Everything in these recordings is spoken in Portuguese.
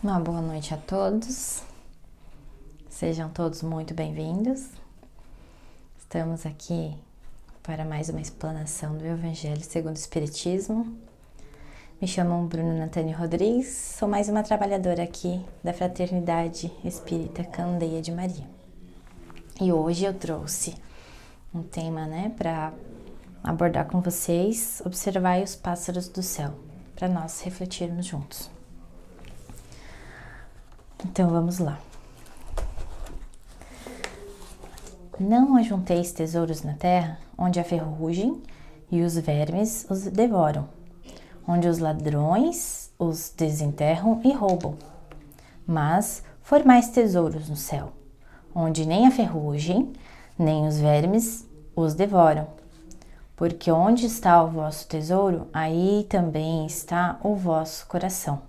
Uma boa noite a todos, sejam todos muito bem-vindos. Estamos aqui para mais uma explanação do Evangelho segundo o Espiritismo. Me chamo Bruno Natânia Rodrigues, sou mais uma trabalhadora aqui da Fraternidade Espírita Candeia de Maria. E hoje eu trouxe um tema, para abordar com vocês: observai os pássaros do céu, para nós refletirmos juntos. Então vamos lá. Não ajunteis tesouros na terra, onde a ferrugem e os vermes os devoram, onde os ladrões os desenterram e roubam. Mas formais tesouros no céu, onde nem a ferrugem, nem os vermes os devoram. Porque onde está o vosso tesouro, aí também está o vosso coração.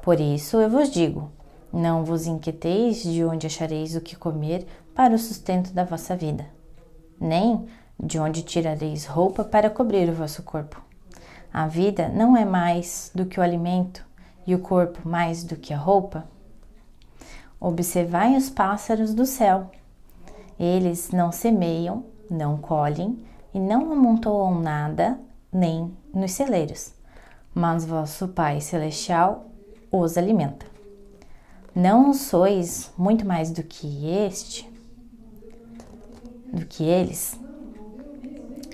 Por isso eu vos digo: não vos inquieteis de onde achareis o que comer para o sustento da vossa vida, nem de onde tirareis roupa para cobrir o vosso corpo. A vida não é mais do que o alimento, e o corpo mais do que a roupa? Observai os pássaros do céu. Eles não semeiam, não colhem e não amontoam nada, nem nos celeiros, mas vosso Pai Celestial os alimenta. Não sois muito mais do que eles?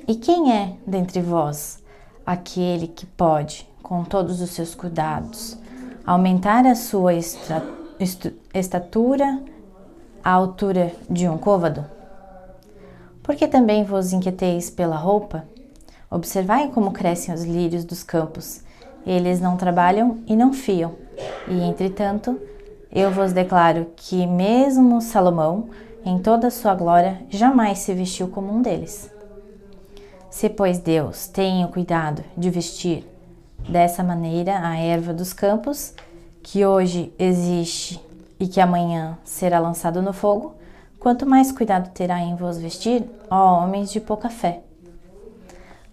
E quem é dentre vós aquele que pode, com todos os seus cuidados, aumentar a sua estatura à altura de um côvado? Porque também vos inquieteis pela roupa? Observai como crescem os lírios dos campos. Eles não trabalham e não fiam. E, entretanto, eu vos declaro que mesmo Salomão, em toda a sua glória, jamais se vestiu como um deles. Se, pois, Deus tem o cuidado de vestir dessa maneira a erva dos campos, que hoje existe e que amanhã será lançado no fogo, quanto mais cuidado terá em vos vestir, ó homens de pouca fé.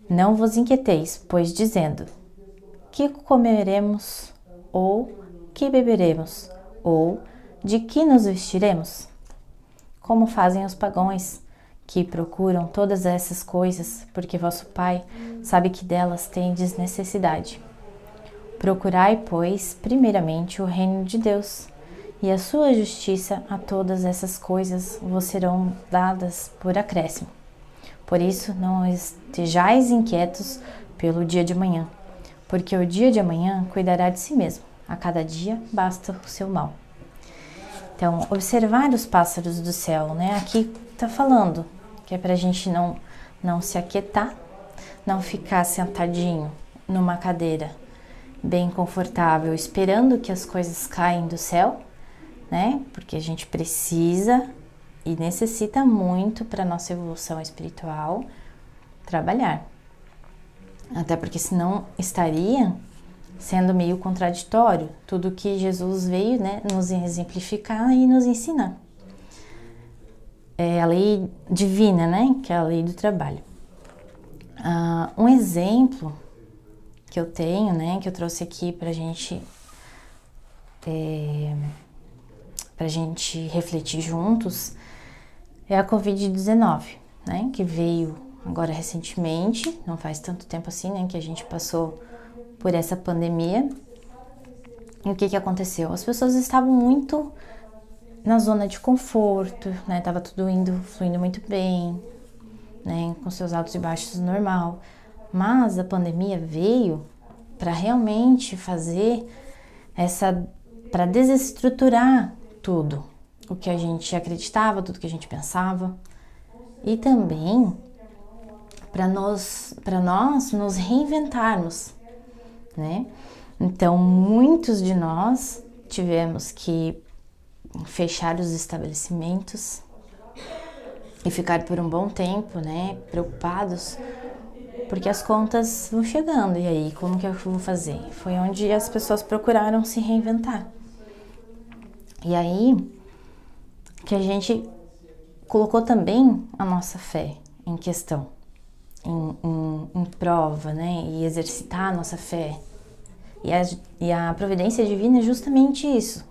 Não vos inquieteis, pois, dizendo: que comeremos, ou que beberemos, ou de que nos vestiremos? Como fazem os pagãos, que procuram todas essas coisas, porque vosso Pai sabe que delas tendes necessidade. Procurai, pois, primeiramente o reino de Deus, e a sua justiça, a todas essas coisas vos serão dadas por acréscimo. Por isso, não estejais inquietos pelo dia de amanhã, porque o dia de amanhã cuidará de si mesmo. A cada dia basta o seu mal. Então, observar os pássaros do céu, Aqui está falando que é para a gente não se aquietar, não ficar sentadinho numa cadeira bem confortável, esperando que as coisas caem do céu, Porque a gente precisa e necessita muito para nossa evolução espiritual trabalhar. Até porque senão estaria sendo meio contraditório tudo que Jesus veio, nos exemplificar e nos ensinar. É a lei divina, que é a lei do trabalho. Um exemplo que eu tenho, que eu trouxe aqui pra gente refletir juntos, é a Covid-19, que veio agora recentemente, não faz tanto tempo assim, que a gente passou por essa pandemia. E o que aconteceu? As pessoas estavam muito na zona de conforto, Tava tudo fluindo muito bem, com seus altos e baixos normal. Mas a pandemia veio para realmente fazer para desestruturar tudo o que a gente acreditava, tudo que a gente pensava, e também para nós nos reinventarmos, Então, muitos de nós tivemos que fechar os estabelecimentos e ficar por um bom tempo, preocupados, porque as contas vão chegando. E aí, como que eu vou fazer? Foi onde as pessoas procuraram se reinventar. E aí que a gente colocou também a nossa fé em questão, em prova, e exercitar a nossa fé E a providência divina é justamente isso.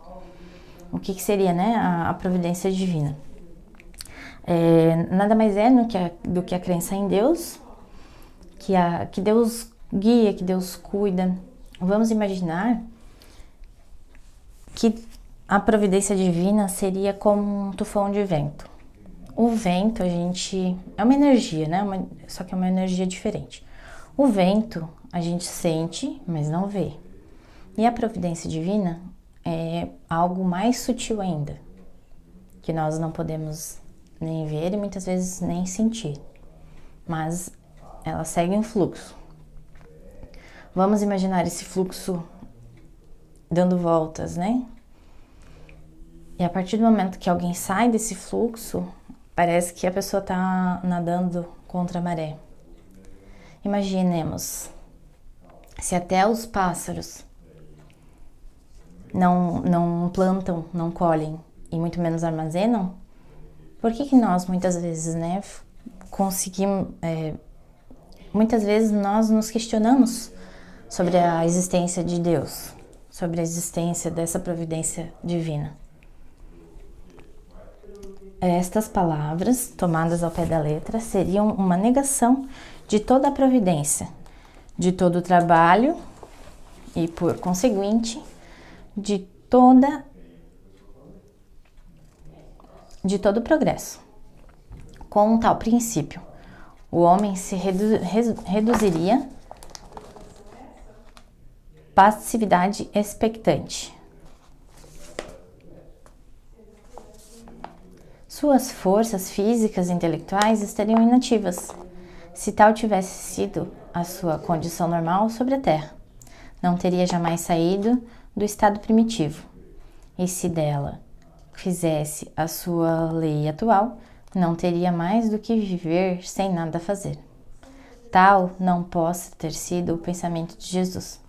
O que seria, né, a providência divina? Nada mais é do que a crença em Deus, que Deus guia, que Deus cuida. Vamos imaginar que a providência divina seria como um tufão de vento. O vento, é uma energia, né? Só que é uma energia diferente. O vento a gente sente, mas não vê. E a providência divina é algo mais sutil ainda, que nós não podemos nem ver e muitas vezes nem sentir. Mas ela segue um fluxo. Vamos imaginar esse fluxo dando voltas, né? E a partir do momento que alguém sai desse fluxo, parece que a pessoa está nadando contra a maré. Imaginemos, se até os pássaros não plantam, não colhem e muito menos armazenam, por que nós muitas vezes, né, conseguimos... muitas vezes nós nos questionamos sobre a existência de Deus, sobre a existência dessa providência divina. Estas palavras, tomadas ao pé da letra, seriam uma negação de toda a providência, de todo o trabalho e, por conseguinte, de todo o progresso. Com um tal princípio, o homem se reduziria passividade expectante. Suas forças físicas e intelectuais estariam inativas, se tal tivesse sido a sua condição normal sobre a Terra. Não teria jamais saído do estado primitivo, e se dela fizesse a sua lei atual, não teria mais do que viver sem nada fazer. Tal não possa ter sido o pensamento de Jesus,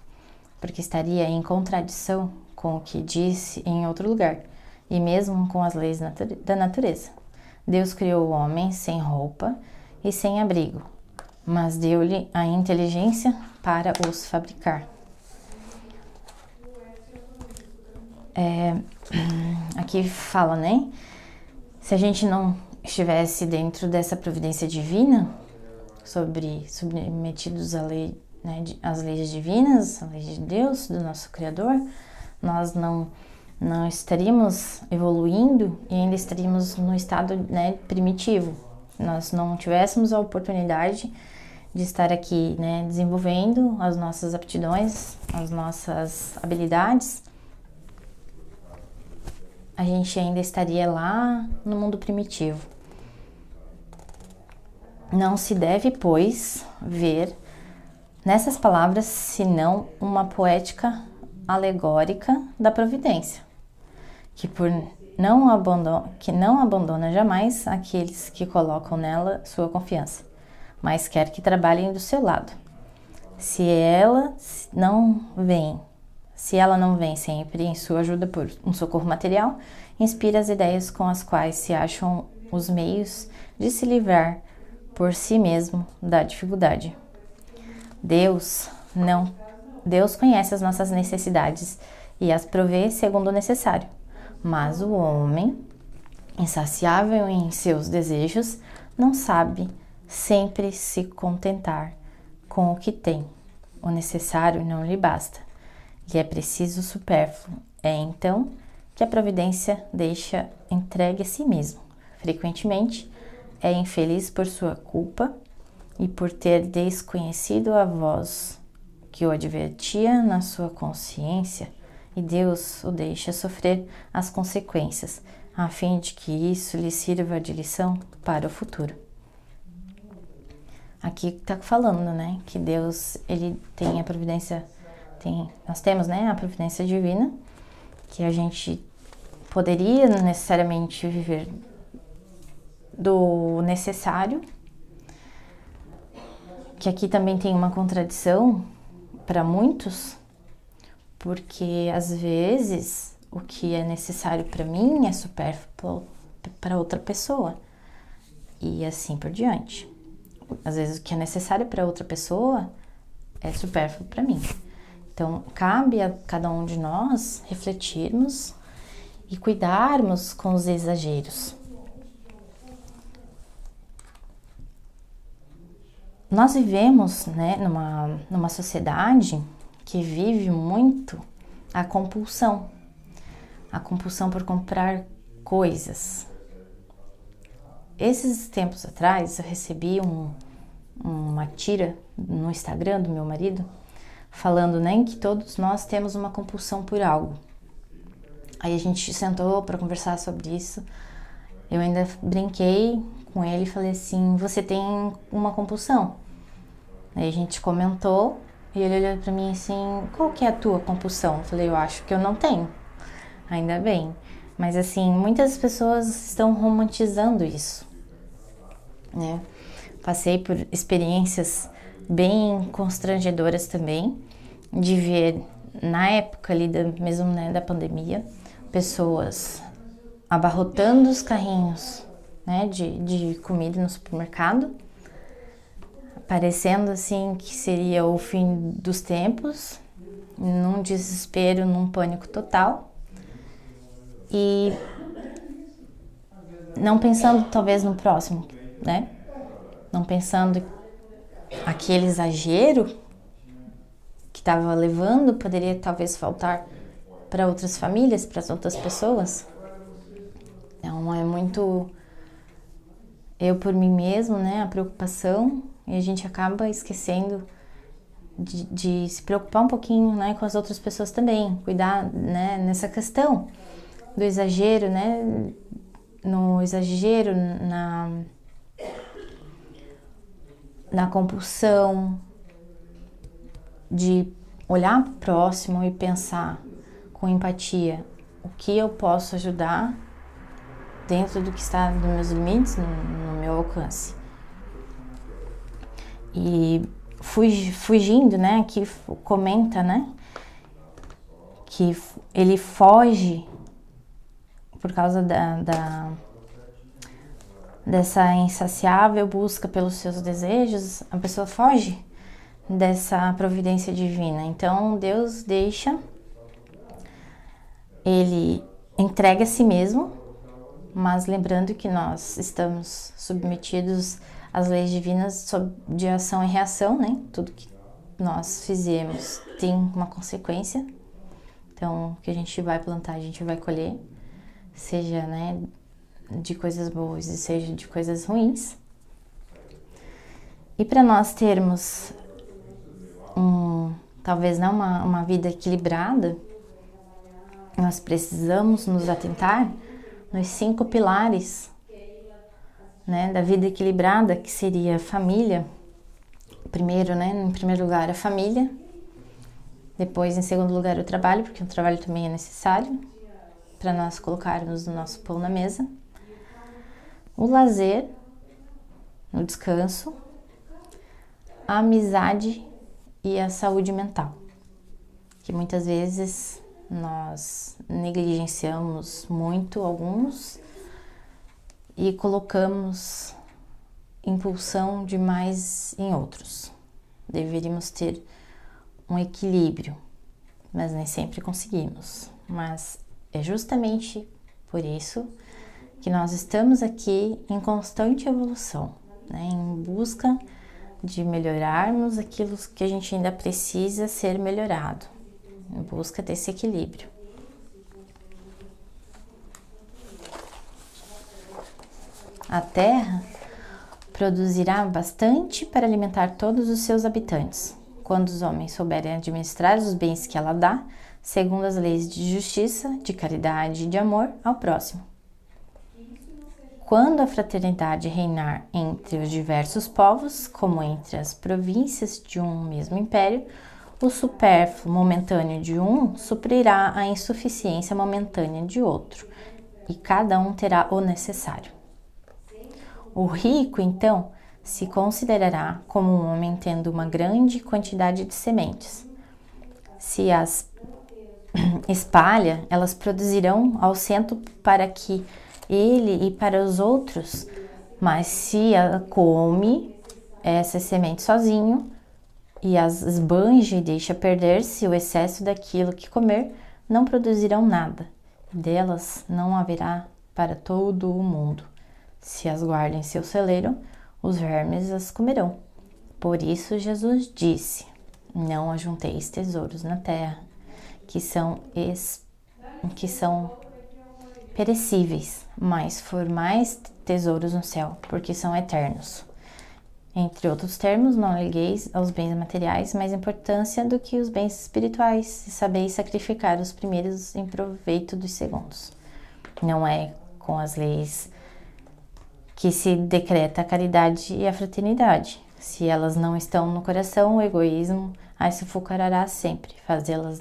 porque estaria em contradição com o que disse em outro lugar, e mesmo com as leis da natureza. Deus criou o homem sem roupa e sem abrigo, mas deu-lhe a inteligência para os fabricar. Aqui fala, né? Se a gente não estivesse dentro dessa providência divina, submetidos à lei, né, às leis divinas, às leis de Deus, do nosso Criador, nós não estaríamos evoluindo e ainda estaríamos no estado, né, primitivo. Nós não tivéssemos a oportunidade de estar aqui, né, desenvolvendo as nossas aptidões, as nossas habilidades. A gente ainda estaria lá no mundo primitivo. Não se deve, pois, ver nessas palavras senão uma poética alegórica da providência, que não abandona jamais aqueles que colocam nela sua confiança, mas quer que trabalhem do seu lado. Se ela não vem sempre em sua ajuda por um socorro material, inspira as ideias com as quais se acham os meios de se livrar por si mesmo da dificuldade. Deus conhece as nossas necessidades e as provê segundo o necessário, mas o homem, insaciável em seus desejos, não sabe sempre se contentar com o que tem. O necessário não lhe basta, lhe é preciso o supérfluo. É então que a providência deixa entregue a si mesmo. Frequentemente é infeliz por sua culpa e por ter desconhecido a voz que o advertia na sua consciência, e Deus o deixa sofrer as consequências, a fim de que isso lhe sirva de lição para o futuro. Aqui está falando, né, que Deus, ele tem a providência, nós temos, né, a providência divina, que a gente poderia necessariamente viver do necessário, que aqui também tem uma contradição para muitos, porque às vezes o que é necessário para mim é supérfluo para outra pessoa e assim por diante. Às vezes o que é necessário para outra pessoa é supérfluo para mim. Então, cabe a cada um de nós refletirmos e cuidarmos com os exageros. Nós vivemos, né, numa sociedade que vive muito a compulsão por comprar coisas. Esses tempos atrás eu recebi uma tira no Instagram do meu marido falando, né, que todos nós temos uma compulsão por algo. Aí a gente sentou para conversar sobre isso. Eu ainda brinquei com ele e falei assim: você tem uma compulsão? Aí a gente comentou e ele olhou para mim assim: qual que é a tua compulsão? Eu falei: eu acho que eu não tenho. Ainda bem. Mas assim, muitas pessoas estão romantizando isso, né? Passei por experiências bem constrangedoras também, de ver na época ali mesmo, né, da pandemia, pessoas abarrotando os carrinhos, né, de comida no supermercado, parecendo assim que seria o fim dos tempos, num desespero, num pânico total, e não pensando talvez no próximo, né? Não pensando aquele exagero que estava levando poderia talvez faltar para outras famílias, para as outras pessoas. Então é muito eu por mim mesmo, né? A preocupação, e a gente acaba esquecendo de se preocupar um pouquinho, né, com as outras pessoas também, cuidar, né, nessa questão do exagero, né, no exagero, na compulsão de olhar para o próximo e pensar com empatia o que eu posso ajudar dentro do que está nos meus limites, no meu alcance. E fugindo, né, que comenta, né, que ele foge por causa dessa insaciável busca pelos seus desejos, a pessoa foge dessa providência divina. Então Deus deixa, ele entrega a si mesmo, mas lembrando que nós estamos submetidos às leis divinas de ação e reação, né? Tudo que nós fizemos tem uma consequência. Então, o que a gente vai plantar, a gente vai colher, seja, né, de coisas boas e seja de coisas ruins. E para nós termos talvez não uma vida equilibrada, nós precisamos nos atentar nos 5 pilares, né, da vida equilibrada, que seria a família. Primeiro, né, em primeiro lugar, a família. Depois, em segundo lugar, o trabalho, porque o trabalho também é necessário para nós colocarmos o nosso pão na mesa. O lazer, o descanso, a amizade e a saúde mental, que muitas vezes nós negligenciamos muito alguns e colocamos impulsão demais em outros. Deveríamos ter um equilíbrio, mas nem sempre conseguimos. Mas é justamente por isso que nós estamos aqui em constante evolução, né? Em busca de melhorarmos aquilo que a gente ainda precisa ser melhorado, em busca desse equilíbrio. A terra produzirá bastante para alimentar todos os seus habitantes, quando os homens souberem administrar os bens que ela dá, segundo as leis de justiça, de caridade e de amor ao próximo. Quando a fraternidade reinar entre os diversos povos, como entre as províncias de um mesmo império, o supérfluo momentâneo de um suprirá a insuficiência momentânea de outro, e cada um terá o necessário. O rico, então, se considerará como um homem tendo uma grande quantidade de sementes. Se as espalha, elas produzirão ao centro para que ele e para os outros, mas se ela come essas sementes sozinho, e as esbanja e deixa perder-se o excesso daquilo que comer, não produzirão nada, e delas não haverá para todo o mundo. Se as guarda em seu celeiro, os vermes as comerão. Por isso Jesus disse: não ajunteis tesouros na terra, que são perecíveis, mas formais tesouros no céu, porque são eternos. Entre outros termos, não ligueis aos bens materiais mais importância do que os bens espirituais, e sabeis sacrificar os primeiros em proveito dos segundos. Não é com as leis que se decreta a caridade e a fraternidade. Se elas não estão no coração, o egoísmo as sufocará sempre. Fazê-las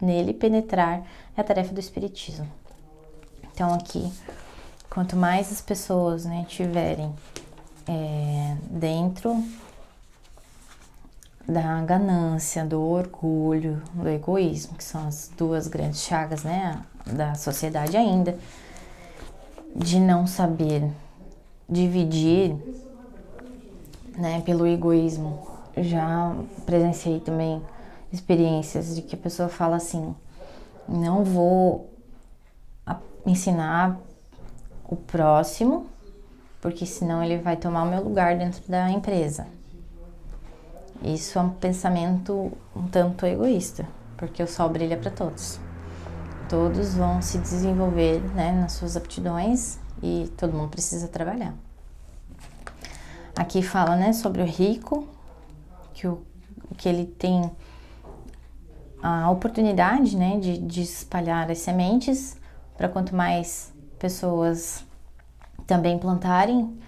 nele penetrar é a tarefa do espiritismo. Então aqui, quanto mais as pessoas, né, tiverem dentro da ganância, do orgulho, do egoísmo, que são as duas grandes chagas, né, da sociedade ainda, de não saber dividir, né, pelo egoísmo. Já presenciei também experiências de que a pessoa fala assim: não vou ensinar o próximo, porque senão ele vai tomar o meu lugar dentro da empresa. Isso é um pensamento um tanto egoísta, porque o sol brilha para todos. Todos vão se desenvolver, né, nas suas aptidões, e todo mundo precisa trabalhar. Aqui fala, né, sobre o rico, que ele tem a oportunidade, né, de espalhar as sementes, para quanto mais pessoas também plantarem,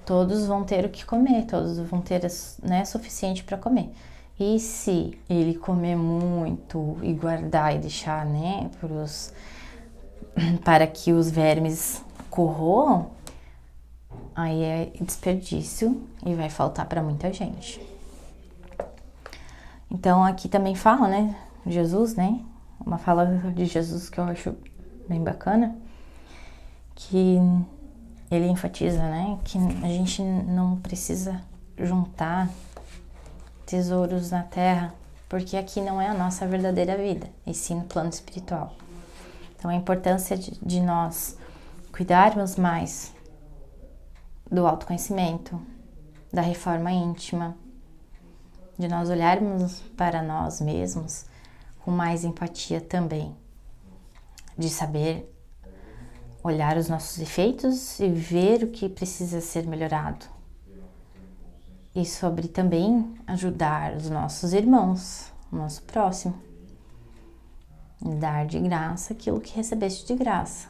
todos vão ter o que comer, todos vão ter, né, suficiente para comer. E se ele comer muito e guardar e deixar, né, para que os vermes corroam, aí é desperdício e vai faltar para muita gente. Então aqui também fala, né, Jesus, né, uma fala de Jesus que eu acho bem bacana, que ele enfatiza, né, que a gente não precisa juntar tesouros na terra, porque aqui não é a nossa verdadeira vida, e sim no plano espiritual. Então a importância de nós cuidarmos mais do autoconhecimento, da reforma íntima, de nós olharmos para nós mesmos com mais empatia também, de saber olhar os nossos defeitos e ver o que precisa ser melhorado. E sobre também ajudar os nossos irmãos, o nosso próximo. Dar de graça aquilo que recebeste de graça.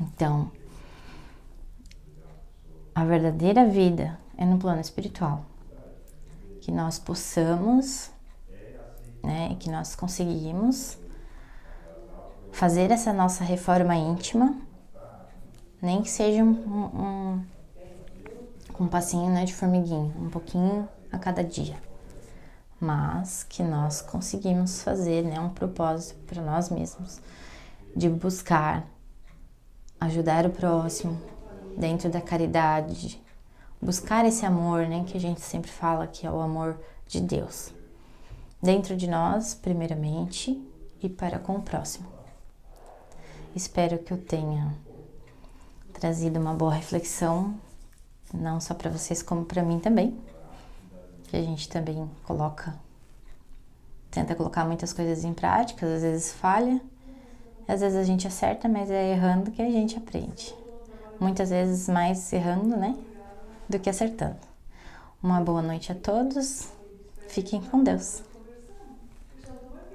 Então, a verdadeira vida é no plano espiritual. Que nós possamos, né, que nós conseguimos fazer essa nossa reforma íntima, nem que seja um passinho, né, de formiguinha, um pouquinho a cada dia, mas que nós conseguimos fazer, né, um propósito para nós mesmos, de buscar ajudar o próximo dentro da caridade, buscar esse amor, né, que a gente sempre fala que é o amor de Deus, dentro de nós, primeiramente, e para com o próximo. Espero que eu tenha trazido uma boa reflexão, não só para vocês, como para mim também, que a gente também tenta colocar muitas coisas em prática, às vezes falha, às vezes a gente acerta, mas é errando que a gente aprende. Muitas vezes mais errando, né, do que acertando. Uma boa noite a todos, fiquem com Deus.